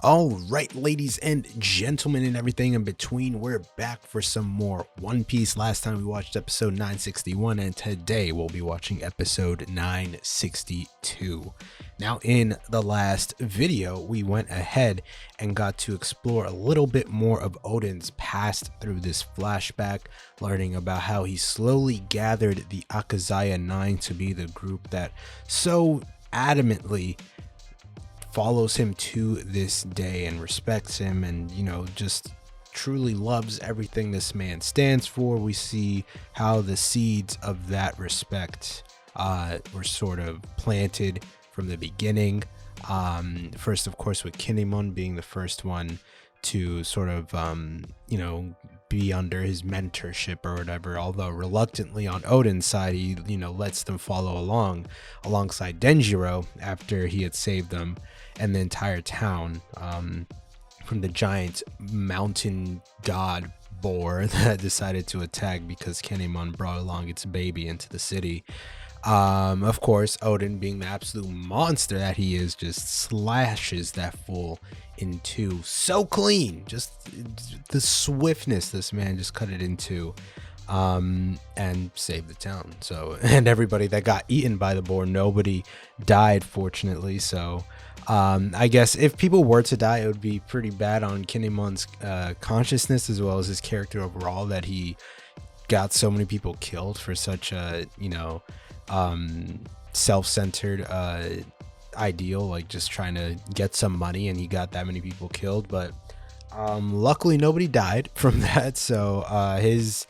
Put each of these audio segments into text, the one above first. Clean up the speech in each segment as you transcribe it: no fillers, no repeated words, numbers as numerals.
All right, ladies and gentlemen, and everything in between, we're back for some more One Piece. Last time we watched episode 961, and today we'll be watching episode 962. Now, in the last video, we went ahead and got to explore a little bit more of Oden's past through this flashback, learning about how he slowly gathered the Akazaya 9 to be the group that so adamantly follows him to this day and respects him, and just truly loves everything this man stands for. We see how the seeds of that respect were sort of planted from the beginning. First, of course, with Kinemon being the first one to sort of be under his mentorship or whatever, although reluctantly on Oden's side. He lets them follow alongside Denjiro after he had saved them and the entire town from the giant mountain god boar that decided to attack because Kinemon brought along its baby into the city. Of course, Oden, being the absolute monster that he is, just slashes that fool in two so clean. Just the swiftness this man just cut it into, and saved the town. So, and everybody that got eaten by the boar, nobody died, fortunately. So I guess if people were to die, it would be pretty bad on Kinemon's consciousness as well as his character overall, that he got so many people killed for such a self-centered ideal, like just trying to get some money, and he got that many people killed. But luckily nobody died from that, so his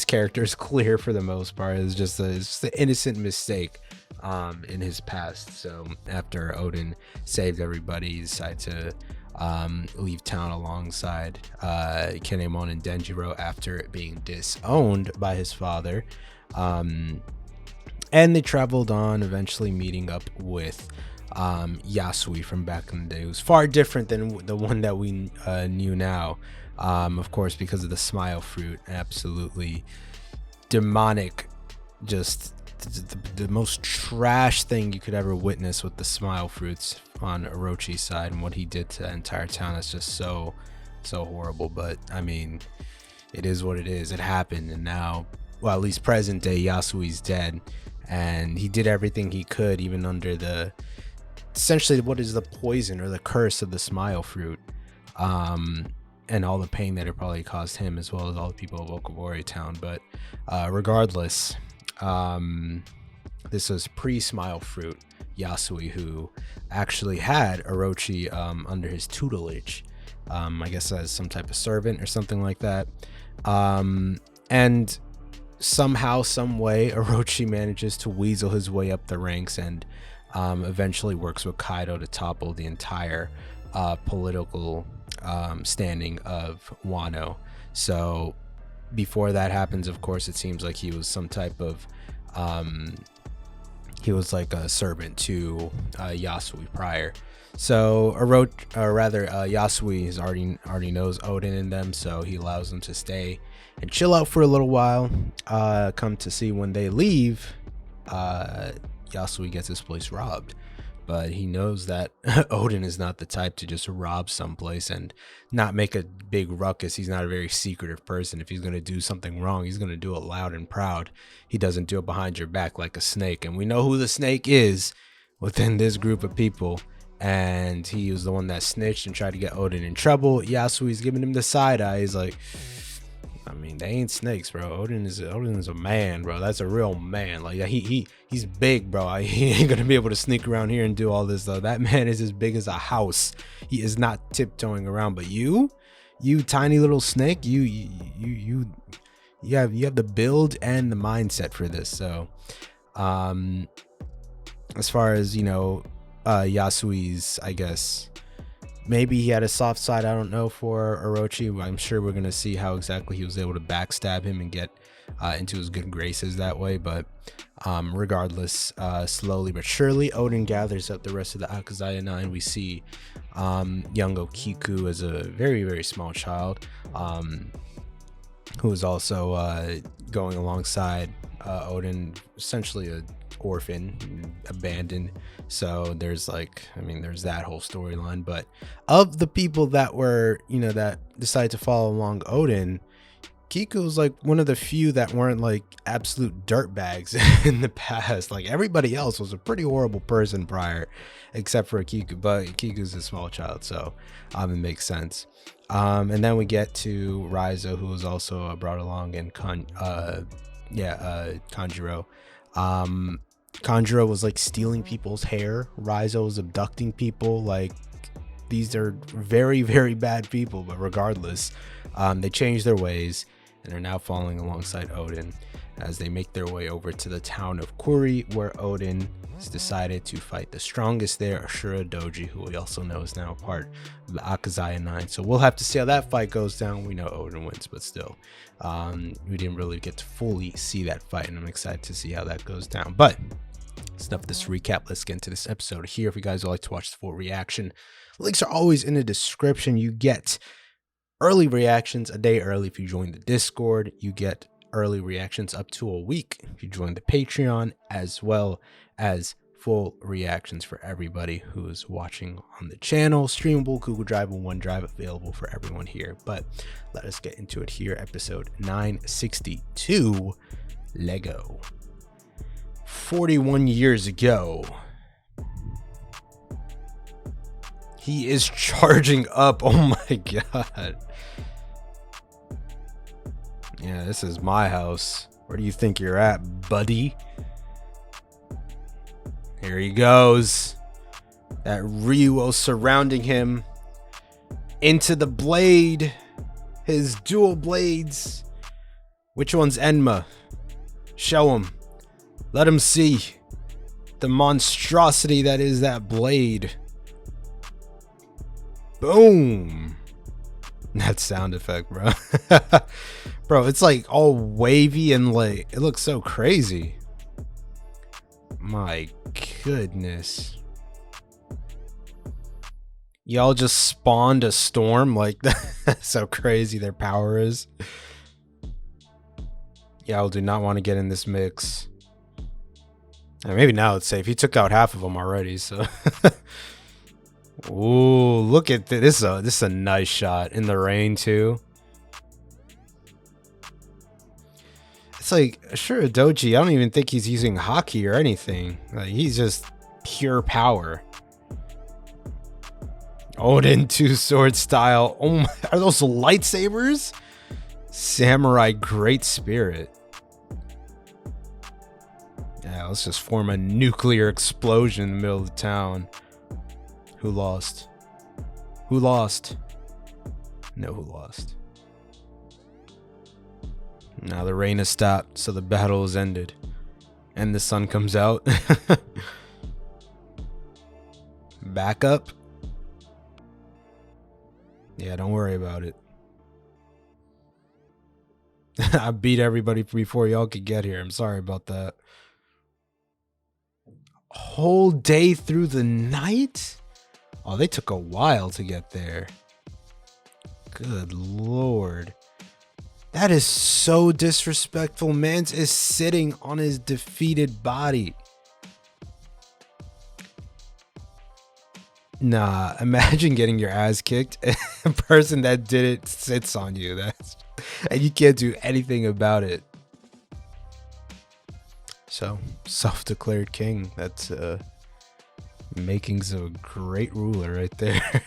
character is clear for the most part. It's just an innocent mistake in his past. So after Oden saved everybody, he decided to leave town alongside Kinemon and Denjiro after being disowned by his father. And they traveled on, eventually meeting up with Yasui from back in the day, who's far different than the one that we knew now. Of course, because of the smile fruit, absolutely demonic, just the most trash thing you could ever witness with the smile fruits on Orochi's side, and what he did to the entire town is just so horrible. But I mean, it is what it is. It happened, and now, well, at least present day, Yasui's dead. And he did everything he could, even under the essentially what is the poison or the curse of the smile fruit, and all the pain that it probably caused him as well as all the people of Okobore town. But regardless, this was pre-smile fruit Yasui, who actually had Orochi under his tutelage, I guess as some type of servant or something like that. And somehow, some way, Orochi manages to weasel his way up the ranks, and eventually works with Kaido to topple the entire political standing of Wano. So before that happens, of course, it seems like he was some type of he was like a servant to Yasui prior. So Yasui is already knows Oden and them, so he allows them to stay and chill out for a little while. Come to see, when they leave, Yasui gets his place robbed. But he knows that Oden is not the type to just rob someplace and not make a big ruckus. He's not a very secretive person. If he's going to do something wrong, he's going to do it loud and proud. He doesn't do it behind your back like a snake. And we know who the snake is within this group of people. And he was the one that snitched and tried to get Oden in trouble. Yasui's giving him the side eye. He's like, I mean, they ain't snakes, bro. Oden is a man, bro. That's a real man. Like, he's big, bro. He ain't gonna be able to sneak around here and do all this, though. That man is as big as a house. He is not tiptoeing around. But you tiny little snake, you have the build and the mindset for this. So, as far as Yasui's, I guess, maybe he had a soft side, I don't know, for Orochi. I'm sure we're going to see how exactly he was able to backstab him and get into his good graces that way. But regardless, slowly but surely, Oden gathers up the rest of the Akazaya 9. We see young Okiku as a very, very small child, who is also going alongside Oden, essentially a orphan, abandoned. So there's like, I mean, there's that whole storyline. But of the people that were, you know, that decided to follow along ODEN, Kiku was like one of the few that weren't like absolute dirtbags in the past. Like everybody else was a pretty horrible person prior, except for Kiku. But Kiku's a small child, so it makes sense. And then we get to Raizo, who was also brought along, and Kanjuro. Kanjuro was like stealing people's hair. Raizo was abducting people. Like, these are very, very bad people. But regardless, they changed their ways and are now following alongside ODEN as they make their way over to the town of Kuri, where ODEN has decided to fight the strongest there, ASHURA DOJI, who we also know is now part of the Akazaya 9. So we'll have to see how that fight goes down. We know ODEN wins, but still, we didn't really get to fully see that fight, and I'm excited to see how that goes down. But enough of this recap. Let's get into this episode here. If you guys would like to watch the full reaction, links are always in the description. You get early reactions a day early if you join the Discord. You get early reactions up to a week if you join the Patreon, as well as full reactions for everybody who is watching on the channel. Streamable, Google Drive, and OneDrive available for everyone here. But let us get into it here. Episode 962, Lego. 41 years ago, he is charging up. Oh my god. Yeah, this is my house. Where do you think you're at, buddy? Here he goes. That Ryuo surrounding him. Into the blade. His dual blades. Which one's Enma? Show him. Let him see the monstrosity that is that blade. Boom. That sound effect, bro. Bro, it's like all wavy and like, it looks so crazy. My goodness. Y'all just spawned a storm. Like, that's how crazy their power is. Y'all do not want to get in this mix. Maybe now it's safe. He took out half of them already, so. Ooh, look at this. This is a nice shot in the rain too. It's like, sure, Doji, I don't even think he's using hockey or anything. Like, he's just pure power. Odin two-sword style. Oh my, are those lightsabers? Samurai great spirit. Yeah, let's just form a nuclear explosion in the middle of the town. Who lost? Who lost? No, who lost? Now the rain has stopped, so the battle is ended. And the sun comes out. Back up. Yeah, don't worry about it. I beat everybody before y'all could get here. I'm sorry about that. Whole day through the night? Oh, they took a while to get there. Good lord. That is so disrespectful. Mans is sitting on his defeated body. Nah, imagine getting your ass kicked. A person that did it sits on you. And you can't do anything about it. So, self-declared king. That's makings of a great ruler right there.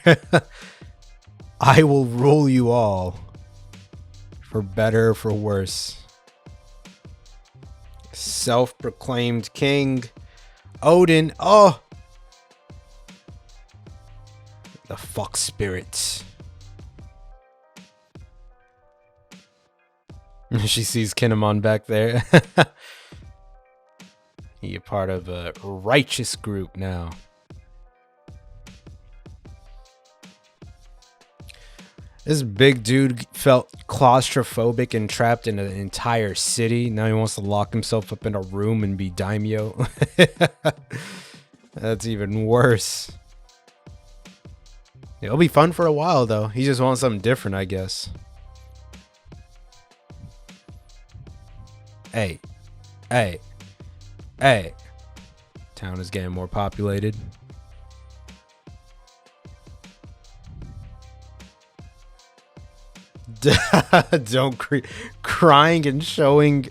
I will rule you all. For better or for worse. Self-proclaimed king. Odin. Oh! The fuck spirits. She sees Kinemon back there. He a part of a righteous group now. This big dude felt claustrophobic and trapped in an entire city. Now he wants to lock himself up in a room and be daimyo. That's even worse. It'll be fun for a while, though. He just wants something different, I guess. Hey. Hey. Hey. Town is getting more populated. Don't crying and showing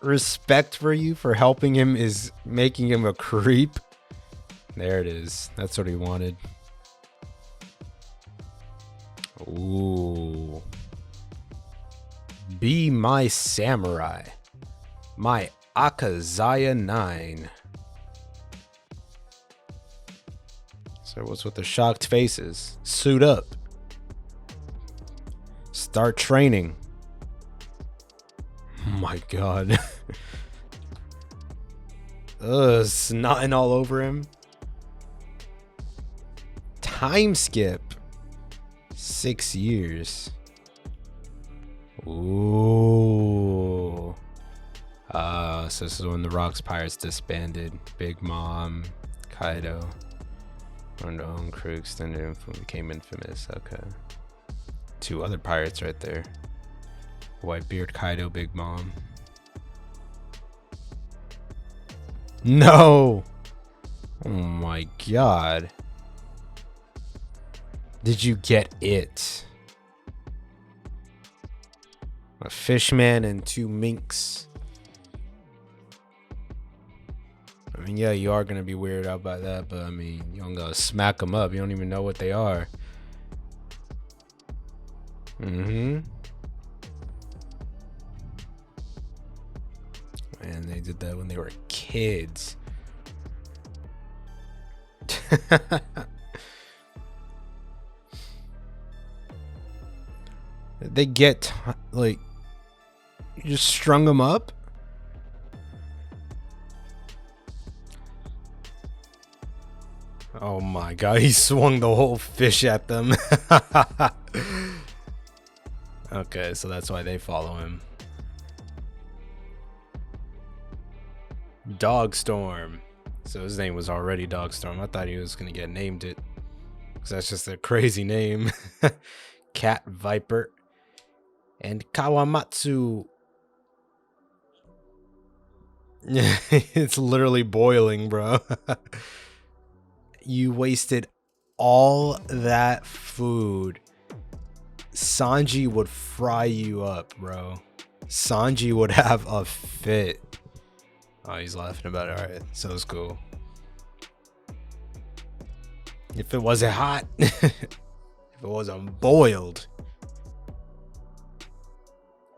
respect for you for helping him is making him a creep. There it is. That's what he wanted. Ooh. Be my samurai. My Akazaya 9. So what's with the shocked faces? Suit up. Start training. Oh my god. Ugh, snotting all over him. Time skip. 6 years. Ooh. So this is when the Rocks Pirates disbanded. Big Mom, Kaido. When the own crew extended and became infamous. Okay. 2 other pirates right there. Whitebeard, Kaido, Big Mom. No! Oh my god. Did you get it? A fishman and 2 minks. I mean, yeah, you are going to be weirded out by that, but I mean, you don't gotta smack them up. You don't even know what they are. And they did that when they were kids. They get like, you just strung them up. Oh my god, he swung the whole fish at them. Okay, so that's why they follow him. Dogstorm. So his name was already Dogstorm. I thought he was gonna get named it, because that's just a crazy name. Cat Viper and Kawamatsu. It's literally boiling, bro. You wasted all that food. Sanji would fry you up, bro. Sanji would have a fit. Oh, he's laughing about it. Alright, so it's cool. If it wasn't hot, if it wasn't boiled.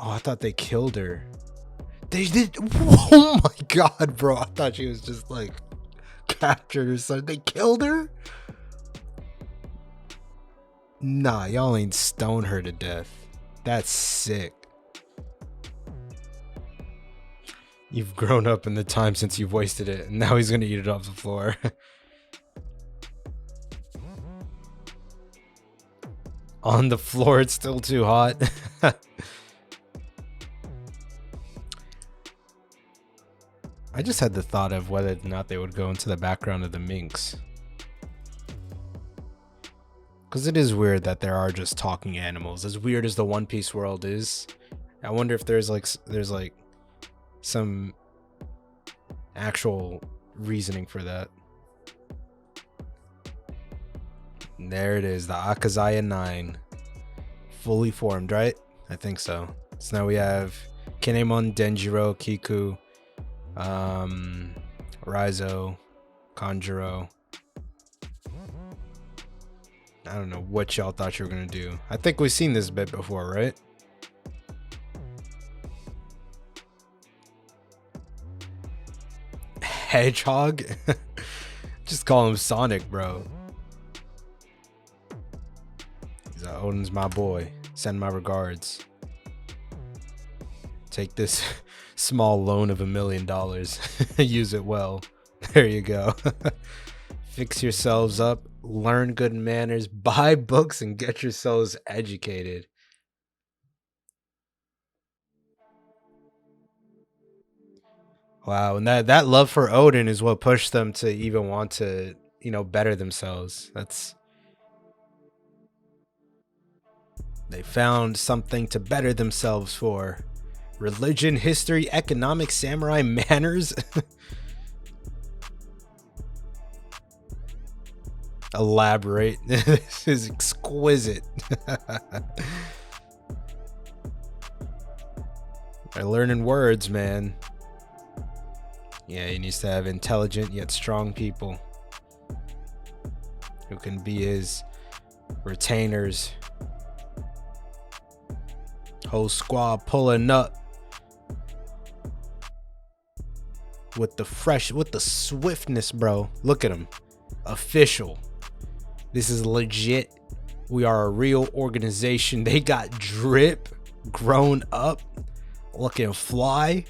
Oh, I thought they killed her. They did. Oh my god, bro. I thought she was just like captured or something. They killed her? Nah, y'all ain't stone her to death. That's sick. You've grown up in the time since you've wasted it, and now he's gonna eat it off the floor. On the floor, it's still too hot. I just had the thought of whether or not they would go into the background of the minks. Because it is weird that there are just talking animals. As weird as the One Piece world is, I wonder if there's like some actual reasoning for that. And there it is, the Akazaya 9. Fully formed, right? I think so. So now we have Kinemon, Denjiro, Kiku, Raizo, Kanjuro. I don't know what y'all thought you were gonna do. I think we've seen this bit before, right? Hedgehog? Just call him Sonic, bro. He's like, Oden's my boy. Send my regards. Take this small loan of $1 million. Use it well. There you go. Fix yourselves up. Learn good manners. Buy books and get yourselves educated. Wow, and that love for Oden is what pushed them to even want to, you know, better themselves. They found something to better themselves for. Religion, history, economics, samurai, manners. Elaborate. This is exquisite. They're learning words, man. Yeah, he needs to have intelligent yet strong people who can be his retainers. Whole squad pulling up with the swiftness, bro. Look at him. Official. This is legit. We are a real organization. They got drip, grown up, looking fly.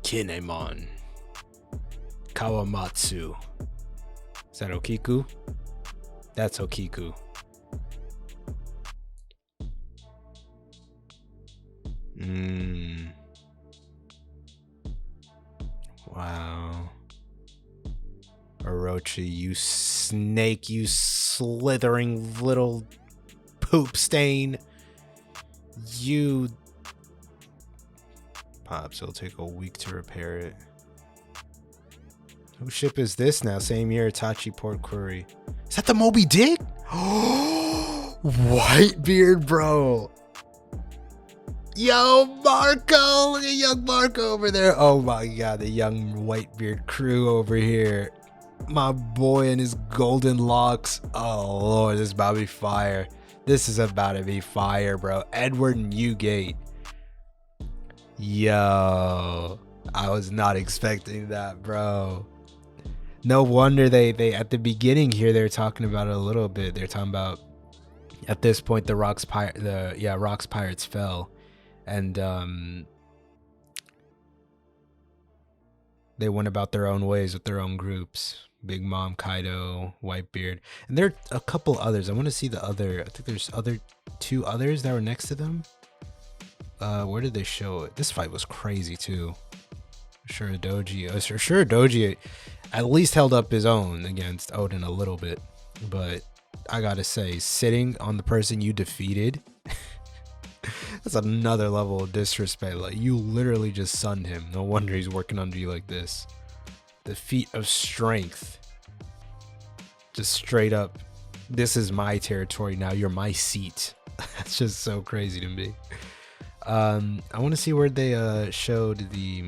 Kinemon. Kawamatsu. Is that Okiku? That's Okiku. Wow. Orochi, you snake, you slithering little poop stain. You... Pops, it'll take a week to repair it. Whose ship is this now? Same year, Itachi Port Query. Is that the Moby Dick? Whitebeard, bro. Yo, Marco! Look at young Marco over there. Oh my god, the young Whitebeard crew over here. My boy and his golden locks. Oh lord, this is about to be fire. This is about to be fire, bro. Edward Newgate. Yo, I was not expecting that, bro. No wonder they at the beginning here they're talking about it a little bit. They're talking about at this point the Rocks Pirates fell, and they went about their own ways with their own groups. Big Mom, Kaido, Whitebeard, and there are a couple others. I want to see the other. I think there's two others that were next to them. Where did they show it? This fight was crazy too. ASHURA DOJI at least held up his own against Oden a little bit, but I gotta say, sitting on the person you defeated, that's another level of disrespect. Like, you literally just sunned him. No wonder he's working under you like this. The feat of strength. Just straight up, this is my territory now, you're my seat. That's just so crazy to me. I want to see where they showed the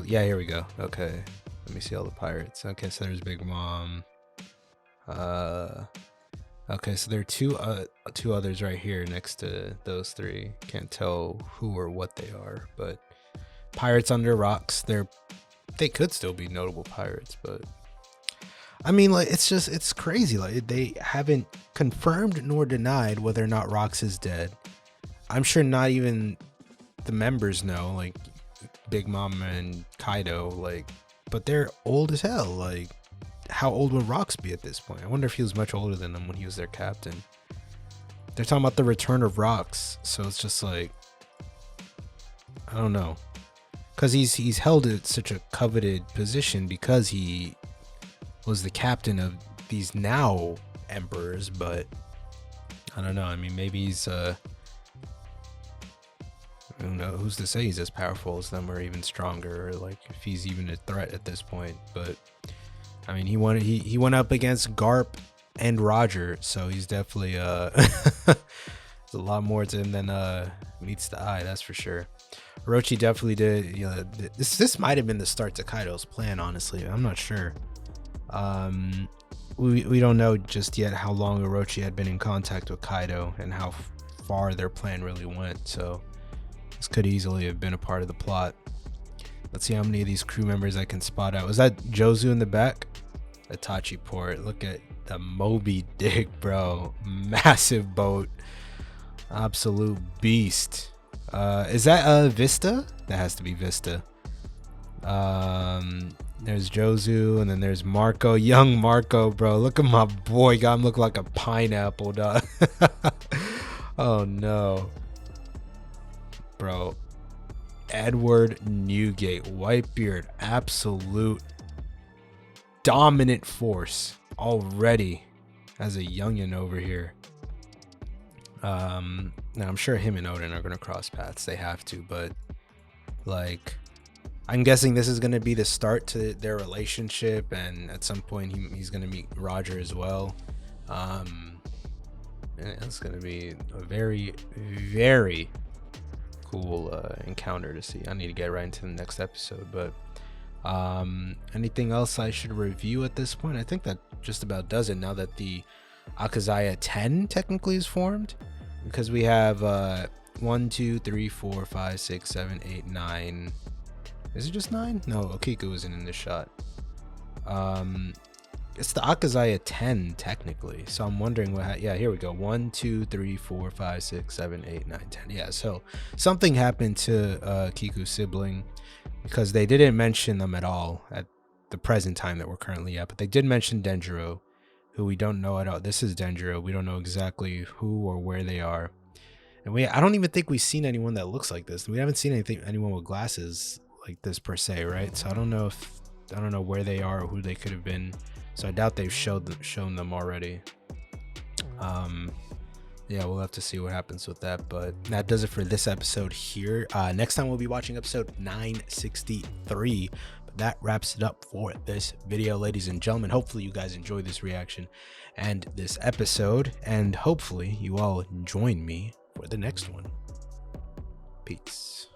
yeah, here we go. Okay, let me see all the pirates. Okay, so there's Big Mom. Okay, so there are two others right here next to those three. Can't tell who or what they are, but pirates under rocks. They could still be notable pirates, but I mean, like, it's crazy. Like, they haven't confirmed nor denied whether or not Rocks is dead. I'm sure not even the members know, like Big Mom and Kaido, like, but they're old as hell. Like, how old would Rocks be at this point? I wonder if he was much older than them when he was their captain. They're talking about the return of Rocks, so it's just like, I don't know, because he's held at such a coveted position because he was the captain of these now emperors, but I don't know. I mean, maybe he's I don't know, who's to say he's as powerful as them or even stronger, or like if he's even a threat at this point. But I mean, he went up against Garp and Roger, so he's definitely there's a lot more to him than meets the eye, that's for sure. Orochi definitely did, you know, this might have been the start to Kaido's plan, honestly. I'm not sure. We don't know just yet how long Orochi had been in contact with Kaido and how far their plan really went, so this could easily have been a part of the plot. Let's see how many of these crew members I can spot out. Was that Jozu in the back? Itachi Port. Look at the Moby Dick, bro. Massive boat. Absolute beast. Is that Vista? That has to be Vista. There's Jozu, and then there's Marco. Young Marco, bro. Look at my boy. Got him look like a pineapple, dog. Oh no, bro. Edward Newgate, Whitebeard, absolute dominant force already as a youngin over here. Now I'm sure him and Oden are gonna cross paths. They have to, but like, I'm guessing this is going to be the start to their relationship, and at some point he's going to meet Roger as well. And it's going to be a very, very cool encounter to see. I need to get right into the next episode, but anything else I should review at this point? I think that just about does it, now that the Akazaya 10 technically is formed, because we have 1, 2, 3, 4, 5, 6, 7, 8, 9. Is it just 9? No, Okiku isn't in this shot. It's the Akazaya 10 technically, so I'm wondering what. Yeah, here we go. 1, 2, 3, 4, 5, 6, 7, 8, 9, 10. Yeah, so something happened to Kiku's sibling, because they didn't mention them at all at the present time that we're currently at, but they did mention Denjiro, who we don't know at all. This is Denjiro. We don't know exactly who or where they are, and I don't even think we've seen anyone that looks like this. We haven't seen anyone with glasses like this per se, right? So I don't know where they are or who they could have been. So I doubt they've shown them already. Yeah, we'll have to see what happens with that, but that does it for this episode here. Next time we'll be watching episode 963, but that wraps it up for this video, ladies and gentlemen. Hopefully you guys enjoyed this reaction and this episode, and hopefully you all join me for the next one. Peace.